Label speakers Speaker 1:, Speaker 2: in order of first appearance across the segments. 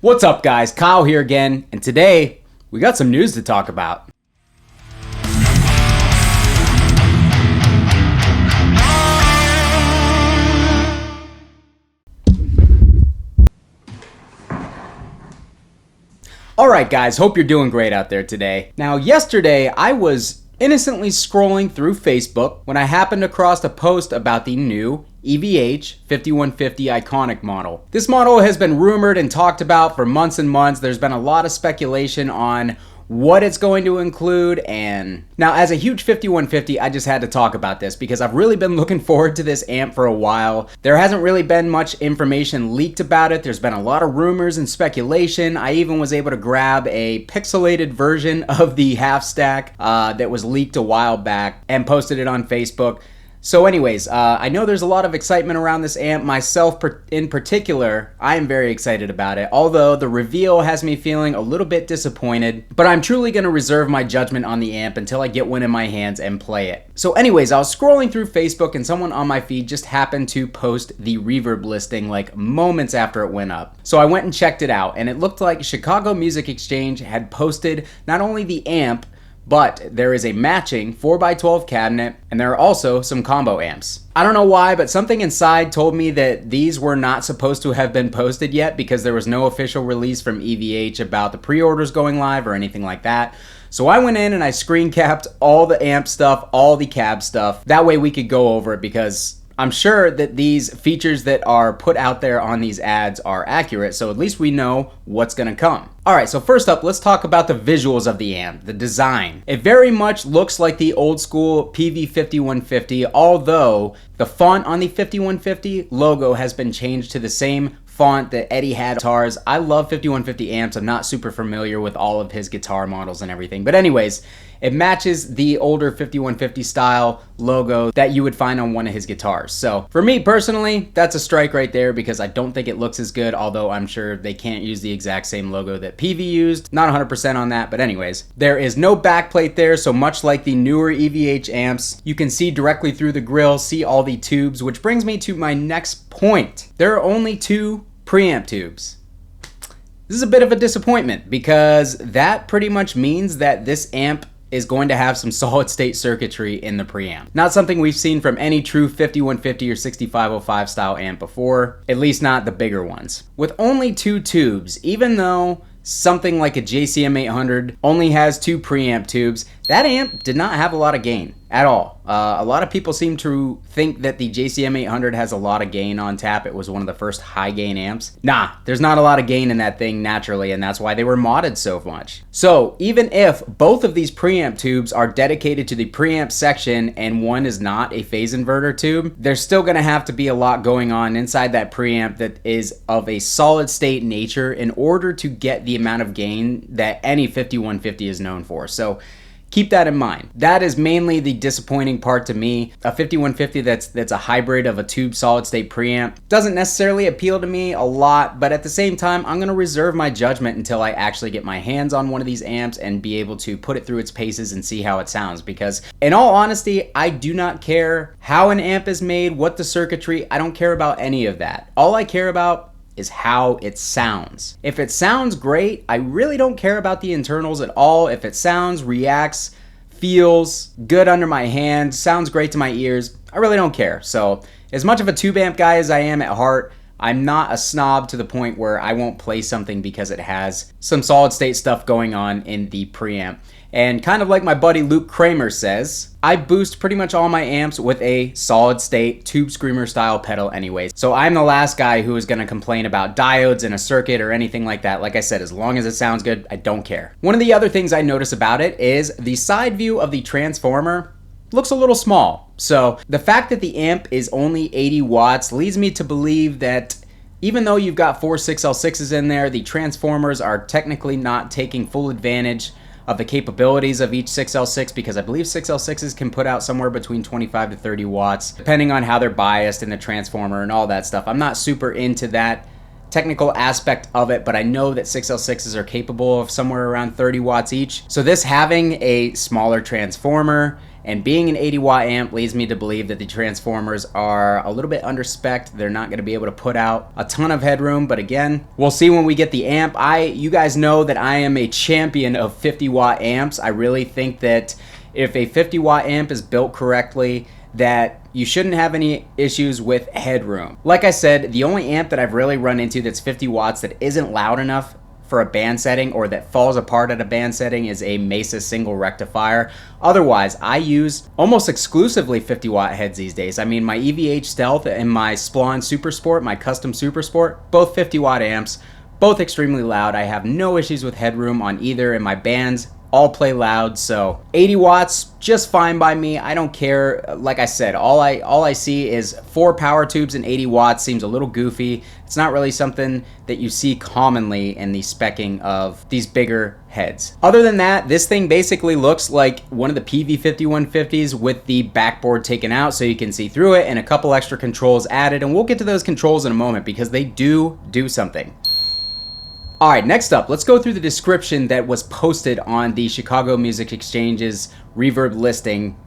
Speaker 1: What's up guys, Kyle here again, and today we got some news to talk about. Alright guys, hope you're doing great out there today. Now yesterday I was innocently scrolling through Facebook when I happened across a post about the new EVH 5150 iconic model. This model has been rumored and talked about for months and months. There's been a lot of speculation on what it's going to include, and now as a huge 5150, I just had to talk about this because I've really been looking forward to this amp for a while. There hasn't really been much information leaked about it. There's been a lot of rumors and speculation. I even was able to grab a pixelated version of the half stack that was leaked a while back and posted it on Facebook. So anyways, I know there's a lot of excitement around this amp. Myself in particular, I am very excited about it. Although the reveal has me feeling a little bit disappointed, but I'm truly going to reserve my judgment on the amp until I get one in my hands and play it. So anyways, I was scrolling through Facebook and someone on my feed just happened to post the reverb listing like moments after it went up. So I went and checked it out, and it looked like Chicago Music Exchange had posted not only the amp, but there is a matching 4x12 cabinet, and there are also some combo amps. I don't know why, but something inside told me that these were not supposed to have been posted yet because there was no official release from EVH about the pre-orders going live or anything like that. So I went in and I screen capped all the amp stuff, all the cab stuff. That way we could go over it because I'm sure that these features that are put out there on these ads are accurate, so at least we know what's gonna come. Alright, so first up, let's talk about the visuals of the amp, the design. It very much looks like the old school PV5150, although the font on the 5150 logo has been changed to the same font that Eddie had on guitars. I love 5150 amps. I'm not super familiar with all of his guitar models and everything, but anyways, it matches the older 5150 style logo that you would find on one of his guitars. So for me personally, that's a strike right there because I don't think it looks as good, although I'm sure they can't use the exact same logo that PV used. Not 100% on that, but anyways. There is no backplate there, so much like the newer EVH amps, you can see directly through the grill, see all the tubes, which brings me to my next point. There are only two preamp tubes. This is a bit of a disappointment because that pretty much means that this amp is going to have some solid state circuitry in the preamp. Not something we've seen from any true 5150 or 6505 style amp before, at least not the bigger ones. With only two tubes, even though something like a JCM 800 only has two preamp tubes, that amp did not have a lot of gain at all. A lot of people seem to think that the JCM 800 has a lot of gain on tap. It was one of the first high gain amps. Nah, there's not a lot of gain in that thing naturally, and that's why they were modded so much. So even if both of these preamp tubes are dedicated to the preamp section and one is not a phase inverter tube, there's still gonna have to be a lot going on inside that preamp that is of a solid state nature in order to get the amount of gain that any 5150 is known for. So keep that in mind. That is mainly the disappointing part to me. A 5150 that's a hybrid of a tube solid state preamp doesn't necessarily appeal to me a lot, but at the same time, I'm gonna reserve my judgment until I actually get my hands on one of these amps and be able to put it through its paces and see how it sounds. Because in all honesty, I do not care how an amp is made, what the circuitry, I don't care about any of that. All I care about is how it sounds. If it sounds great, I really don't care about the internals at all. If it sounds, reacts, feels good under my hand, sounds great to my ears, I really don't care. So as much of a tube amp guy as I am at heart, I'm not a snob to the point where I won't play something because it has some solid state stuff going on in the preamp. And kind of like my buddy Luke Kramer says, I boost pretty much all my amps with a solid state tube screamer style pedal anyways. So I'm the last guy who is gonna complain about diodes in a circuit or anything like that. Like I said, as long as it sounds good, I don't care. One of the other things I notice about it is the side view of the transformer looks a little small. So the fact that the amp is only 80 watts leads me to believe that even though you've got 4 6L6s in there, the transformers are technically not taking full advantage of the capabilities of each 6L6 because I believe 6L6s can put out somewhere between 25 to 30 watts depending on how they're biased in the transformer and all that stuff. I'm not super into that technical aspect of it, but I know that 6L6s are capable of somewhere around 30 watts each. So this having a smaller transformer And being an 80 watt amp leads me to believe that the transformers are a little bit under-spec'd. They're not going to be able to put out a ton of headroom, but again, we'll see when we get the amp. You guys know that I am a champion of 50 watt amps. I really think that if a 50 watt amp is built correctly, that you shouldn't have any issues with headroom. Like I said, the only amp that I've really run into that's 50 watts that isn't loud enough for a band setting or that falls apart at a band setting is a Mesa single rectifier. Otherwise, I use almost exclusively 50 watt heads these days. I mean, my EVH Stealth and my Splon Super Sport, my custom Super Sport, both 50 watt amps, both extremely loud. I have no issues with headroom on either, and my bands all play loud, so 80 watts, just fine by me. I don't care. Like I said, all I see is 4 power tubes and 80 watts seems a little goofy. It's not really something that you see commonly in the specking of these bigger heads. Other than that, this thing basically looks like one of the PV5150s with the backboard taken out so you can see through it, and a couple extra controls added, and we'll get to those controls in a moment because they do something. Alright, next up, let's go through the description that was posted on the Chicago Music Exchange's reverb listing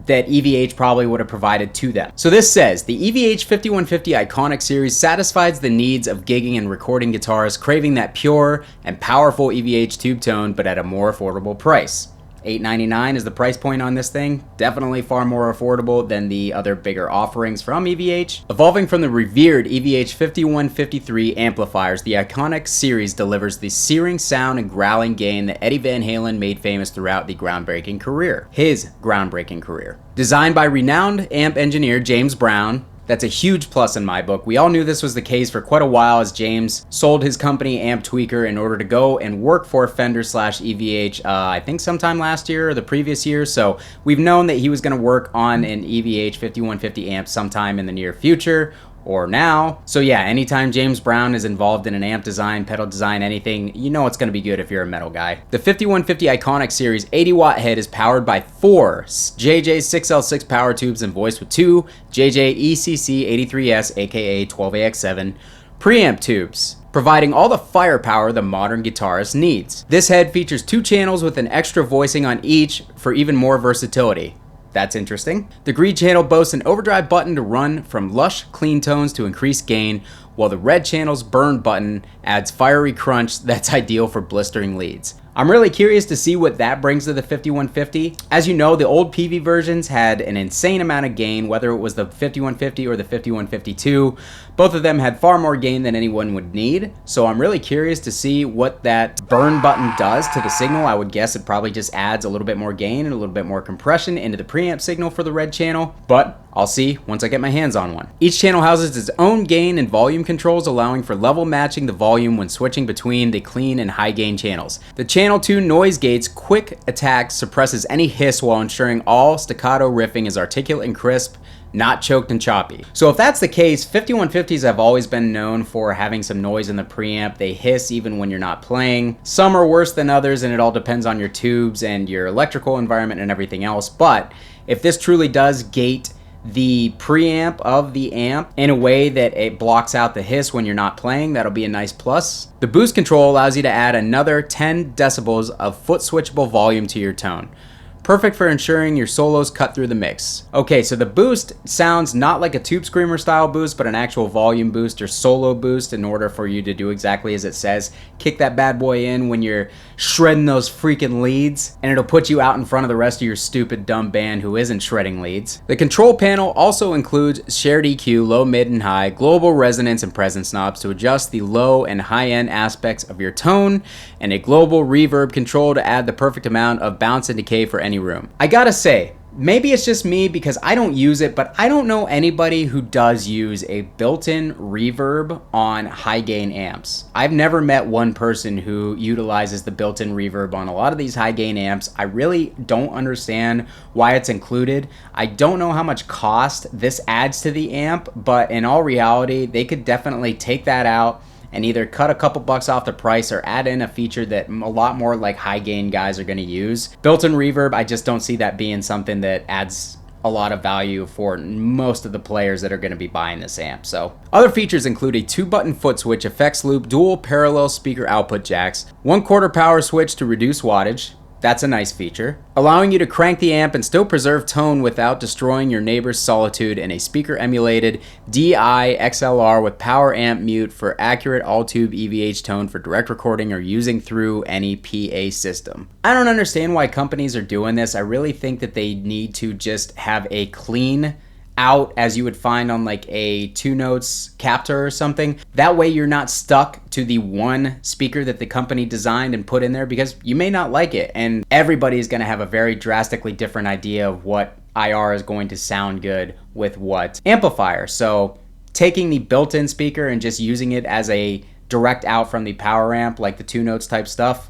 Speaker 1: that EVH probably would have provided to them. So this says, the EVH 5150 Iconic Series satisfies the needs of gigging and recording guitarists craving that pure and powerful EVH tube tone, but at a more affordable price. $899 is the price point on this thing. Definitely far more affordable than the other bigger offerings from EVH. Evolving from the revered EVH 5153 amplifiers, the Iconic Series delivers the searing sound and growling gain that Eddie Van Halen made famous throughout his groundbreaking career. Designed by renowned amp engineer James Brown, that's a huge plus in my book. We all knew this was the case for quite a while as James sold his company Amp Tweaker in order to go and work for Fender/EVH, I think sometime last year or the previous year. So we've known that he was going to work on an EVH 5150 amp sometime in the near future or now. So yeah, anytime James Brown is involved in an amp design, pedal design, anything, you know it's going to be good if you're a metal guy. The 5150 Iconic Series 80 watt head is powered by 4 JJ6L6 power tubes and voiced with 2 JJ ECC83S aka 12AX7 preamp tubes, providing all the firepower the modern guitarist needs. This head features 2 channels with an extra voicing on each for even more versatility. That's interesting. The green channel boasts an overdrive button to run from lush, clean tones to increase gain, while the red channel's burn button adds fiery crunch that's ideal for blistering leads. I'm really curious to see what that brings to the 5150. As you know, the old PV versions had an insane amount of gain, whether it was the 5150 or the 5152. Both of them had far more gain than anyone would need, so I'm really curious to see what that burn button does to the signal. I would guess it probably just adds a little bit more gain and a little bit more compression into the preamp signal for the red channel, but I'll see once I get my hands on one. Each channel houses its own gain and volume controls, allowing for level matching the volume when switching between the clean and high gain channels. The Channel 2 noise gate's quick attack suppresses any hiss while ensuring all staccato riffing is articulate and crisp, not choked and choppy. So if that's the case, 5150s have always been known for having some noise in the preamp. They hiss even when you're not playing. Some are worse than others, and it all depends on your tubes and your electrical environment and everything else. But if this truly does gate the preamp of the amp in a way that it blocks out the hiss when you're not playing, that'll be a nice plus. The boost control allows you to add another 10 decibels of foot switchable volume to your tone. Perfect for ensuring your solos cut through the mix. Okay, so the boost sounds not like a Tube Screamer style boost, but an actual volume boost or solo boost in order for you to do exactly as it says. Kick that bad boy in when you're shredding those freaking leads, and it'll put you out in front of the rest of your stupid dumb band who isn't shredding leads. The control panel also includes shared EQ, low, mid, and high, global resonance and presence knobs to adjust the low and high end aspects of your tone, and a global reverb control to add the perfect amount of bounce and decay for any room. I gotta say, maybe it's just me because I don't use it, but I don't know anybody who does use a built-in reverb on high gain amps. I've never met one person who utilizes the built-in reverb on a lot of these high gain amps. I really don't understand why it's included. I don't know how much cost this adds to the amp, but in all reality, they could definitely take that out and either cut a couple bucks off the price or add in a feature that a lot more like high gain guys are going to use. Built-in reverb, I just don't see that being something that adds a lot of value for most of the players that are going to be buying this amp. So other features include a 2-button foot switch, effects loop, dual parallel speaker output jacks, 1/4 power switch to reduce wattage, That's a nice feature. Allowing you to crank the amp and still preserve tone without destroying your neighbor's solitude in a speaker-emulated DI XLR with power amp mute for accurate all-tube EVH tone for direct recording or using through any PA system. I don't understand why companies are doing this. I really think that they need to just have a clean out as you would find on like a 2-notes captor or something. That way you're not stuck to the one speaker that the company designed and put in there, because you may not like it and everybody's going to have a very drastically different idea of what IR is going to sound good with what amplifier. So taking the built-in speaker and just using it as a direct out from the power amp, like the 2-notes type stuff,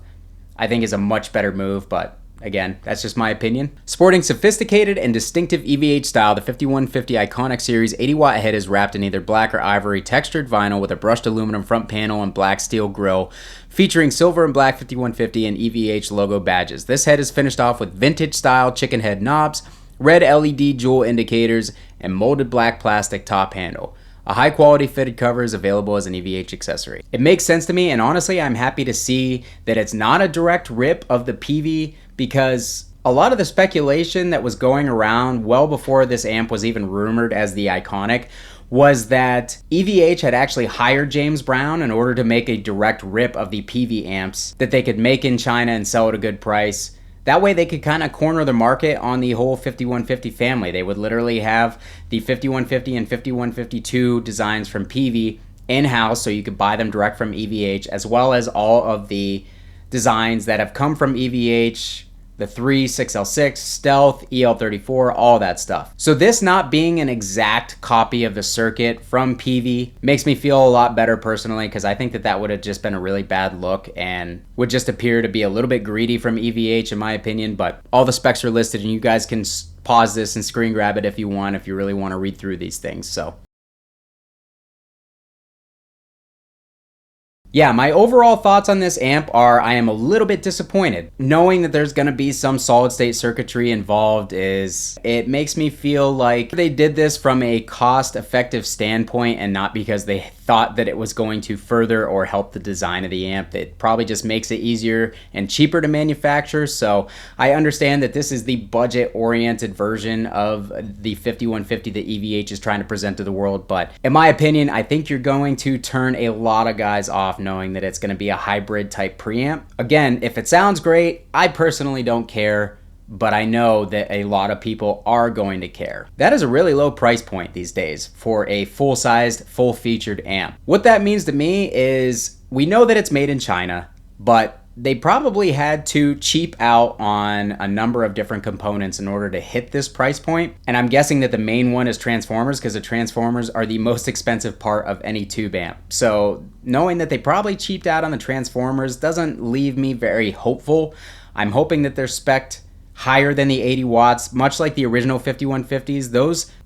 Speaker 1: I think is a much better move, but again, that's just my opinion. Sporting sophisticated and distinctive EVH style, the 5150 Iconic Series 80-watt head is wrapped in either black or ivory textured vinyl with a brushed aluminum front panel and black steel grille, featuring silver and black 5150 and EVH logo badges. This head is finished off with vintage-style chicken head knobs, red LED jewel indicators, and molded black plastic top handle. A high-quality fitted cover is available as an EVH accessory. It makes sense to me, and honestly, I'm happy to see that it's not a direct rip of the PV, because a lot of the speculation that was going around well before this amp was even rumored as the Iconic was that EVH had actually hired James Brown in order to make a direct rip of the PV amps that they could make in China and sell at a good price. That way they could kind of corner the market on the whole 5150 family. They would literally have the 5150 and 5152 designs from PV in-house, so you could buy them direct from EVH, as well as all of the designs that have come from EVH, the 3, 6L6, Stealth, EL34, all that stuff. So this not being an exact copy of the circuit from PV makes me feel a lot better personally, because I think that that would have just been a really bad look and would just appear to be a little bit greedy from EVH in my opinion. But all the specs are listed and you guys can pause this and screen grab it if you want, if you really want to read through these things. So yeah, my overall thoughts on this amp are I am a little bit disappointed. Knowing that there's going to be some solid state circuitry involved it makes me feel like they did this from a cost effective standpoint and not because they thought that it was going to further or help the design of the amp. It probably just makes it easier and cheaper to manufacture. So I understand that this is the budget oriented version of the 5150 that EVH is trying to present to the world. But in my opinion, I think you're going to turn a lot of guys off knowing that it's going to be a hybrid type preamp. Again, if it sounds great, I personally don't care, but I know that a lot of people are going to care. That is a really low price point these days for a full-sized, full-featured amp. What that means to me is we know that it's made in China, but they probably had to cheap out on a number of different components in order to hit this price point. And I'm guessing that the main one is transformers, because the transformers are the most expensive part of any tube amp. So knowing that they probably cheaped out on the transformers doesn't leave me very hopeful. I'm hoping that they're spec'd higher than the 80 watts, much like the original 5150s.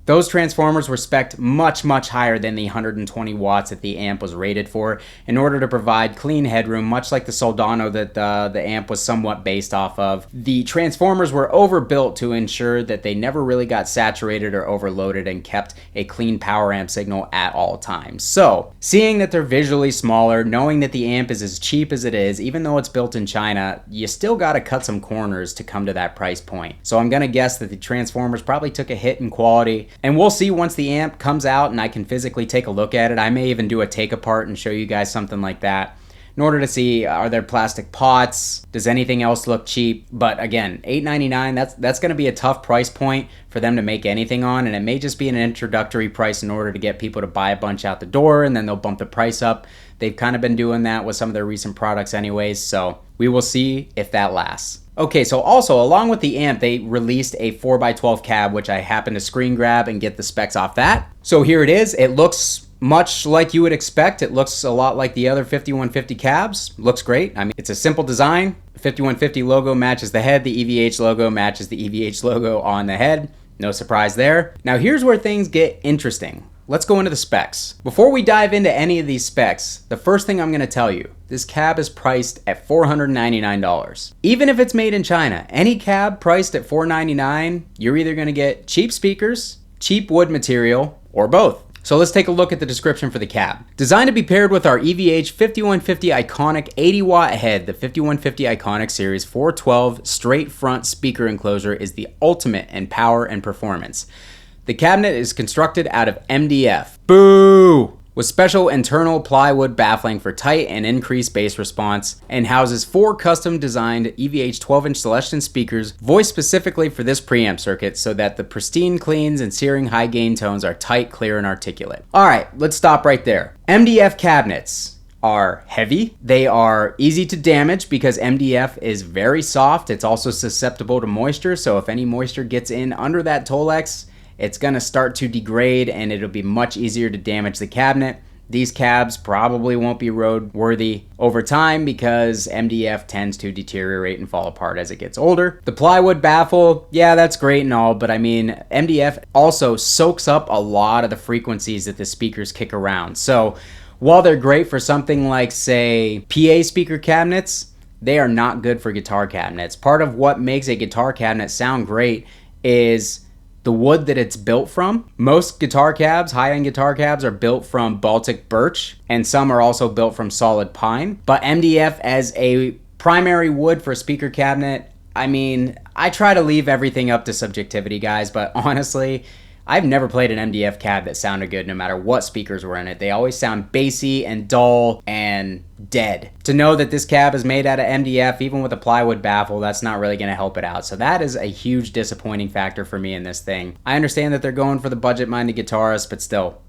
Speaker 1: Those transformers were spec'd much higher than the 120 watts that the amp was rated for in order to provide clean headroom, much like the Soldano that the amp was somewhat based off of. The transformers were overbuilt to ensure that they never really got saturated or overloaded and kept a clean power amp signal at all times. So, seeing that they're visually smaller, knowing that the amp is as cheap as it is, even though it's built in China, you still gotta cut some corners to come to that price point. So I'm gonna guess that the transformers probably took a hit in quality. And we'll see once the amp comes out and I can physically take a look at it. I may even do a take apart and show you guys something like that in order to see, are there plastic pots? Does anything else look cheap? But again, $899, that's gonna be a tough price point for them to make anything on, and it may just be an introductory price in order to get people to buy a bunch out the door, and then they'll bump the price up. They've kind of been doing that with some of their recent products anyways, so we will see if that lasts. Okay, so also along with the amp, they released a 4x12 cab, which I happened to screen grab and get the specs off that. So here it is. It looks much like you would expect. It looks a lot like the other 5150 cabs. Looks great. I mean, it's a simple design. The 5150 logo matches the head. The EVH logo matches the EVH logo on the head. No surprise there. Now here's where things get interesting. Let's go into the specs. Before we dive into any of these specs, the first thing I'm going to tell you, this cab is priced at $499. Even if it's made in China, any cab priced at $499, you're either going to get cheap speakers, cheap wood material, or both. So let's take a look at the description for the cab. Designed to be paired with our EVH 5150 iconic 80 watt head, the 5150 Iconic Series 412 straight front speaker enclosure is the ultimate in power and performance. The cabinet is constructed out of MDF. Boo! With special internal plywood baffling for tight and increased bass response, and houses 4 custom designed EVH 12-inch Celestion speakers voiced specifically for this preamp circuit so that the pristine cleans and searing high gain tones are tight, clear, and articulate. Alright, let's stop right there. MDF cabinets are heavy. They are easy to damage because MDF is very soft. It's also susceptible to moisture, so if any moisture gets in under that Tolex, it's going to start to degrade and it'll be much easier to damage the cabinet. These cabs probably won't be roadworthy over time because MDF tends to deteriorate and fall apart as it gets older. The plywood baffle, yeah, that's great and all, but I mean, MDF also soaks up a lot of the frequencies that the speakers kick around. So while they're great for something like, say, PA speaker cabinets, they are not good for guitar cabinets. Part of what makes a guitar cabinet sound great is the wood that it's built from. Most guitar cabs, high-end guitar cabs, are built from Baltic birch, and some are also built from solid pine. But MDF as a primary wood for a speaker cabinet, I mean, I try to leave everything up to subjectivity, guys, but honestly, I've never played an MDF cab that sounded good no matter what speakers were in it. They always sound bassy and dull and dead. To know that this cab is made out of MDF, even with a plywood baffle, that's not really going to help it out. So that is a huge disappointing factor for me in this thing. I understand that they're going for the budget-minded guitarist, but still,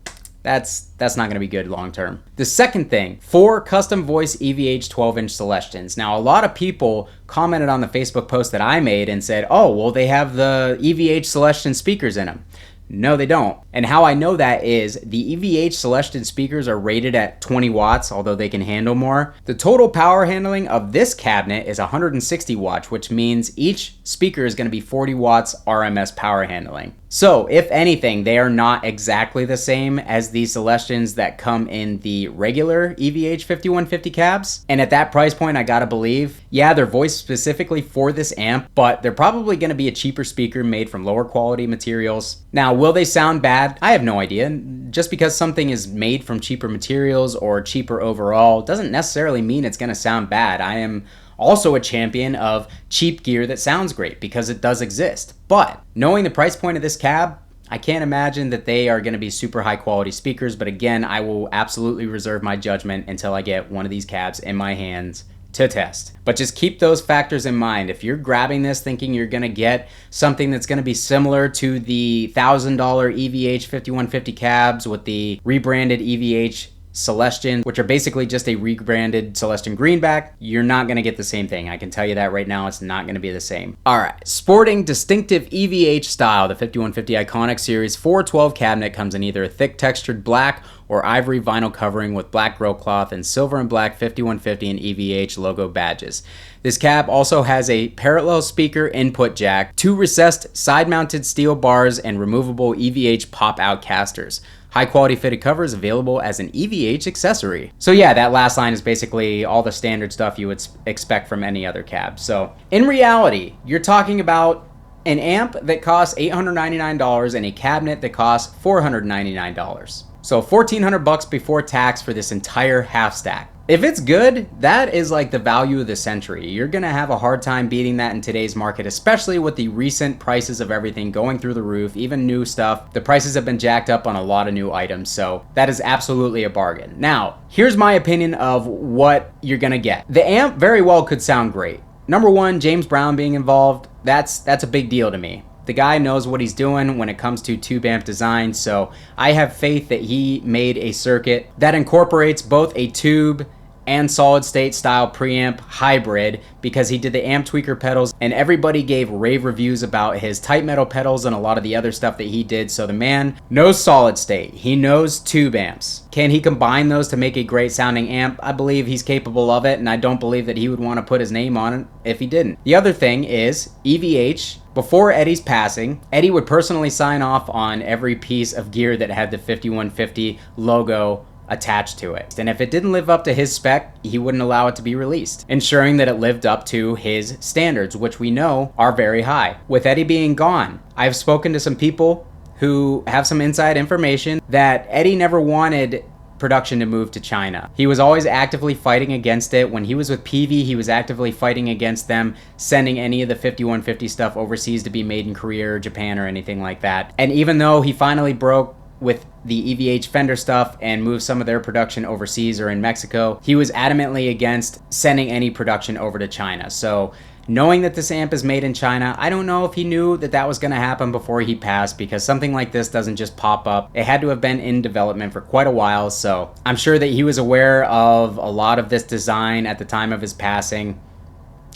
Speaker 1: that's not going to be good long term. The second thing, 4 custom voice EVH 12-inch Celestions. Now, a lot of people commented on the Facebook post that I made and said, oh, well, they have the EVH Celestion speakers in them. No, they don't. And how I know that is the EVH Celestion speakers are rated at 20 watts, although they can handle more. The total power handling of this cabinet is 160 watts, which means each speaker is going to be 40 watts RMS power handling. So, if anything, they are not exactly the same as the Celestions that come in the regular EVH 5150 cabs. And at that price point, I gotta believe, yeah, they're voiced specifically for this amp, but they're probably gonna be a cheaper speaker made from lower quality materials. Now, will they sound bad? I have no idea. Just because something is made from cheaper materials or cheaper overall doesn't necessarily mean it's gonna sound bad. I am also a champion of cheap gear that sounds great because it does exist. But knowing the price point of this cab, I can't imagine that they are going to be super high quality speakers. But again, I will absolutely reserve my judgment until I get one of these cabs in my hands to test. But just keep those factors in mind. If you're grabbing this thinking you're going to get something that's going to be similar to the $1,000 EVH 5150 cabs with the rebranded EVH Celestion, which are basically just a rebranded Celestion greenback, you're not going to get the same thing. I can tell you that right now, it's not going to be the same. Alright, sporting distinctive EVH style, the 5150 Iconic Series 412 cabinet comes in either a thick textured black or ivory vinyl covering with black grow cloth and silver and black 5150 and EVH logo badges. This cab also has a parallel speaker input jack, 2 recessed side-mounted steel bars, and removable EVH pop-out casters. High quality fitted covers available as an EVH accessory. So yeah, that last line is basically all the standard stuff you would expect from any other cab. So in reality, you're talking about an amp that costs $899 and a cabinet that costs $499. So $1,400 before tax for this entire half stack. If it's good, that is like the value of the century. You're gonna have a hard time beating that in today's market, especially with the recent prices of everything going through the roof, even new stuff. The prices have been jacked up on a lot of new items, so that is absolutely a bargain. Now, here's my opinion of what you're gonna get. The amp very well could sound great. Number one, James Brown being involved, that's a big deal to me. The guy knows what he's doing when it comes to tube amp design, so I have faith that he made a circuit that incorporates both a tube and solid state style preamp hybrid, because he did the amp tweaker pedals and everybody gave rave reviews about his tight metal pedals and a lot of the other stuff that he did. So the man knows solid state, he knows tube amps. Can he combine those to make a great sounding amp? I believe he's capable of it, and I don't believe that he would want to put his name on it if he didn't. The other thing is EVH. Before Eddie's passing, Eddie would personally sign off on every piece of gear that had the 5150 logo attached to it. And if it didn't live up to his spec, he wouldn't allow it to be released, ensuring that it lived up to his standards, which we know are very high. With Eddie being gone, I've spoken to some people who have some inside information that Eddie never wanted production to move to China. He was always actively fighting against it. When he was with PV, he was actively fighting against them sending any of the 5150 stuff overseas to be made in Korea or Japan or anything like that. And even though he finally broke with the EVH Fender stuff and moved some of their production overseas or in Mexico, he was adamantly against sending any production over to China. So knowing that this amp is made in China, I don't know if he knew that that was going to happen before he passed, because something like this doesn't just pop up. It had to have been in development for quite a while, so I'm sure that he was aware of a lot of this design at the time of his passing.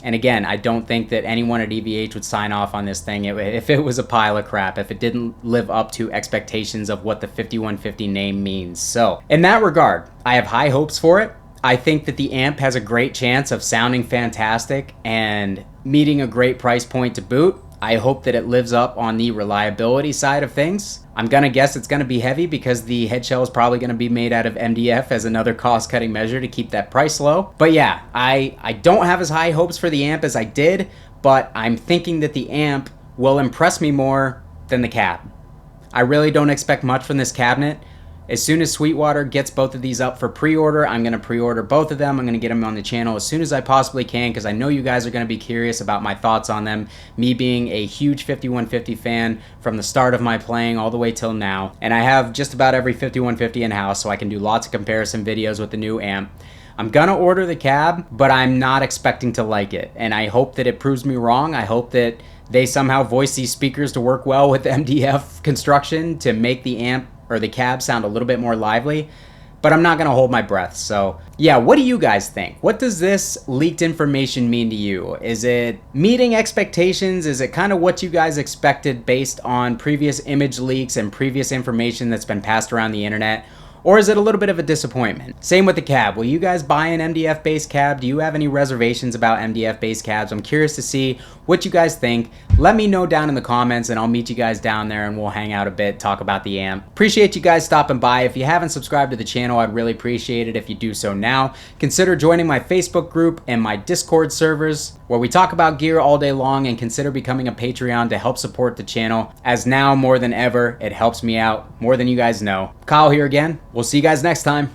Speaker 1: And again, I don't think that anyone at EVH would sign off on this thing if it was a pile of crap, if it didn't live up to expectations of what the 5150 name means. So in that regard, I have high hopes for it. I think that the amp has a great chance of sounding fantastic and meeting a great price point to boot. I hope that it lives up on the reliability side of things. I'm gonna guess it's gonna be heavy because the head shell is probably gonna be made out of MDF as another cost-cutting measure to keep that price low. But yeah, I don't have as high hopes for the amp as I did, but I'm thinking that the amp will impress me more than the cab. I really don't expect much from this cabinet. As soon as Sweetwater gets both of these up for pre-order, I'm going to pre-order both of them. I'm going to get them on the channel as soon as I possibly can, because I know you guys are going to be curious about my thoughts on them. Me being a huge 5150 fan from the start of my playing all the way till now. And I have just about every 5150 in-house, so I can do lots of comparison videos with the new amp. I'm gonna order the cab, but I'm not expecting to like it. And I hope that it proves me wrong. I hope that they somehow voice these speakers to work well with MDF construction to make the amp or the cab sound a little bit more lively, but I'm not gonna hold my breath. So yeah, what do you guys think? What does this leaked information mean to you? Is it meeting expectations? Is it kind of what you guys expected based on previous image leaks and previous information that's been passed around the internet? Or is it a little bit of a disappointment? Same with the cab. Will you guys buy an MDF-based cab? Do you have any reservations about MDF-based cabs? I'm curious to see what you guys think. Let me know down in the comments and I'll meet you guys down there and we'll hang out a bit, talk about the amp. Appreciate you guys stopping by. If you haven't subscribed to the channel, I'd really appreciate it if you do so now. Consider joining my Facebook group and my Discord servers where we talk about gear all day long, and consider becoming a Patreon to help support the channel, as now more than ever, it helps me out more than you guys know. Kyle here again. We'll see you guys next time.